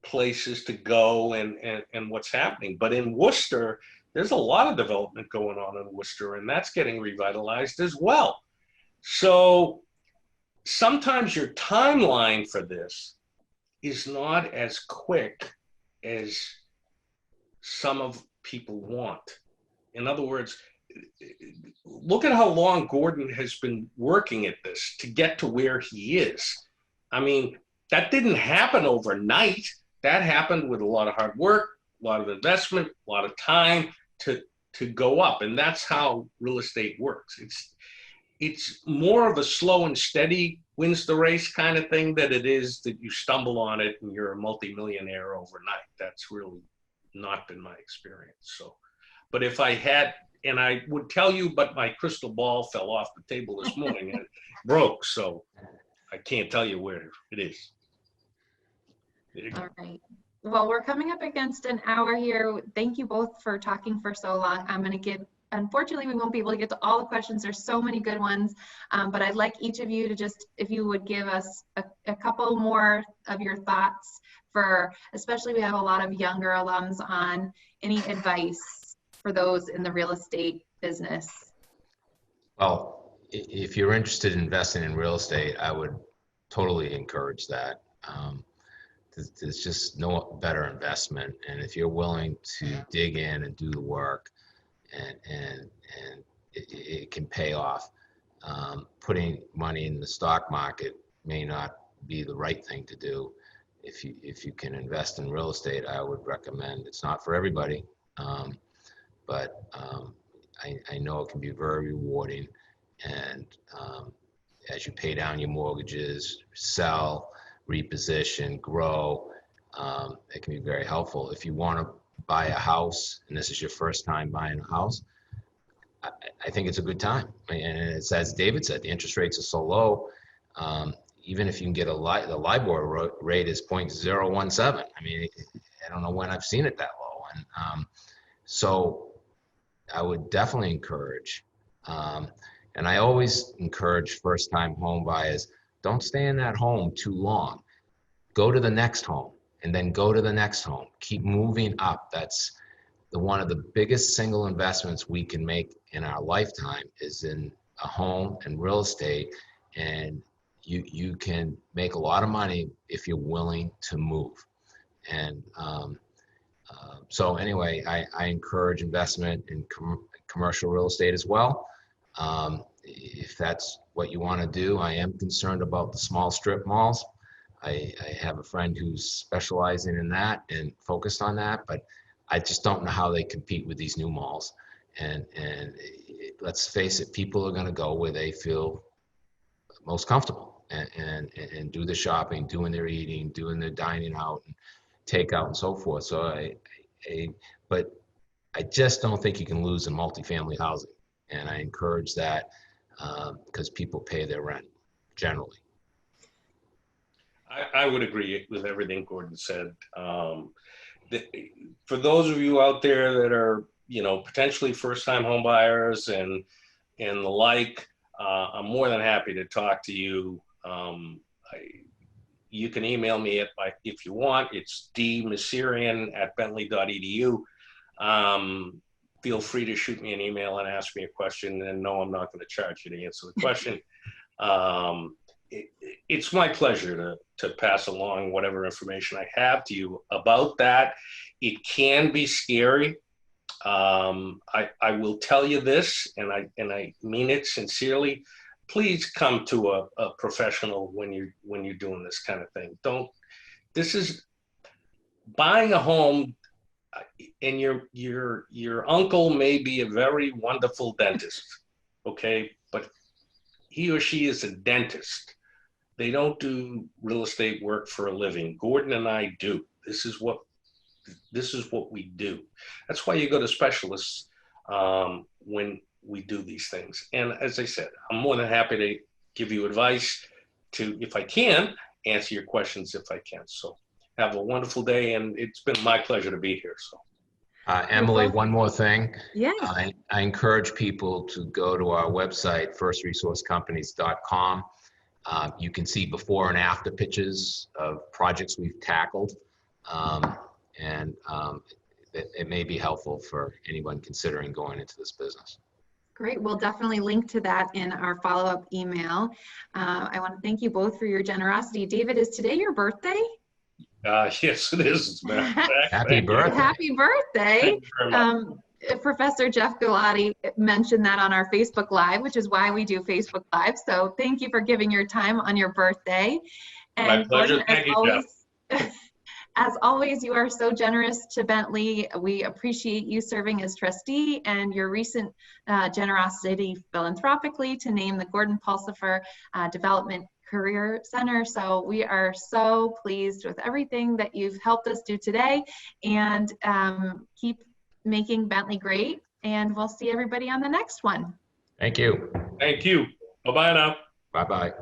places to go and what's happening. But in Worcester, there's a lot of development going on in Worcester, and that's getting revitalized as well. So sometimes your timeline for this is not as quick as some of people want. In other words, look at how long Gordon has been working at this to get to where he is. I mean, that didn't happen overnight. That happened with a lot of hard work, a lot of investment, a lot of time to go up. And that's how real estate works. It's more of a slow and steady wins the race kind of thing than it is that you stumble on it and you're a multimillionaire overnight. That's really not been my experience. So, but if I had, and I would tell you, but my crystal ball fell off the table this morning and broke, so I can't tell you where it is. All right. Well, we're coming up against an hour here. Thank you both for talking for so long. I'm going to give, unfortunately, we won't be able to get to all the questions. There's so many good ones, but I'd like each of you to just, if you would give us a couple more of your thoughts for, especially we have a lot of younger alums on, any advice for those in the real estate business? Well, if you're interested in investing in real estate, I would totally encourage that. There's just no better investment. And if you're willing to dig in and do the work, and it can pay off. Putting money in the stock market may not be the right thing to do. If you can invest in real estate, I would recommend. It's not for everybody, but I know it can be very rewarding. And as you pay down your mortgages, sell, reposition, grow, it can be very helpful. If you want to buy a house, and this is your first time buying a house, I think it's a good time. And it's, as David said, the interest rates are so low. Even if you can get the LIBOR rate is 0.017. I mean, I don't know when I've seen it that low. And so I would definitely encourage, and I always encourage first-time home buyers, don't stay in that home too long. Go to the next home, and then go to the next home. Keep moving up. That's one of the biggest single investments we can make in our lifetime is in a home and real estate. And you can make a lot of money if you're willing to move. And so anyway, I encourage investment in commercial real estate as well. If that's what you want to do. I am concerned about the small strip malls. I have a friend who's specializing in that and focused on that, but I just don't know how they compete with these new malls. And let's face it, people are going to go where they feel most comfortable and do the shopping, doing their eating, doing their dining out and takeout and so forth. So but I just don't think you can lose in multifamily housing. And I encourage that because people pay their rent generally. I would agree with everything Gordon said. For those of you out there that are potentially first-time home buyers and the like, I'm more than happy to talk to you. You can email me if you want. It's dmissirian@bentley.edu. Feel free to shoot me an email and ask me a question. And no, I'm not going to charge you to answer the question. It's my pleasure to pass along whatever information I have to you about that. It can be scary. I will tell you this, and I mean it sincerely. Please come to a professional when you're doing this kind of thing. This is buying a home, and your uncle may be a very wonderful dentist, okay? But he or she is a dentist. They don't do real estate work for a living. Gordon and I do. This is what we do. That's why you go to specialists when we do these things. And as I said, I'm more than happy to give you advice if I can, answer your questions if I can. So have a wonderful day, and it's been my pleasure to be here. So. Emily, one more thing. Yes. I encourage people to go to our website, firstresourcecompanies.com. You can see before and after pictures of projects we've tackled. It may be helpful for anyone considering going into this business. Great. We'll definitely link to that in our follow-up email. I want to thank you both for your generosity. David, is today your birthday? Yes, it is. Happy birthday. Happy birthday. Professor Jeff Galati mentioned that on our Facebook Live, which is why we do Facebook Live. So thank you for giving your time on your birthday. And my pleasure. Gordon, Thank you, Jeff. As always, you are so generous to Bentley. We appreciate you serving as trustee and your recent generosity philanthropically to name the Gordon Pulsifer Development Career Center. So we are so pleased with everything that you've helped us do today, and keep making Bentley great. And we'll see everybody on the next one. Thank you. Thank you. Bye-bye now. Bye-bye.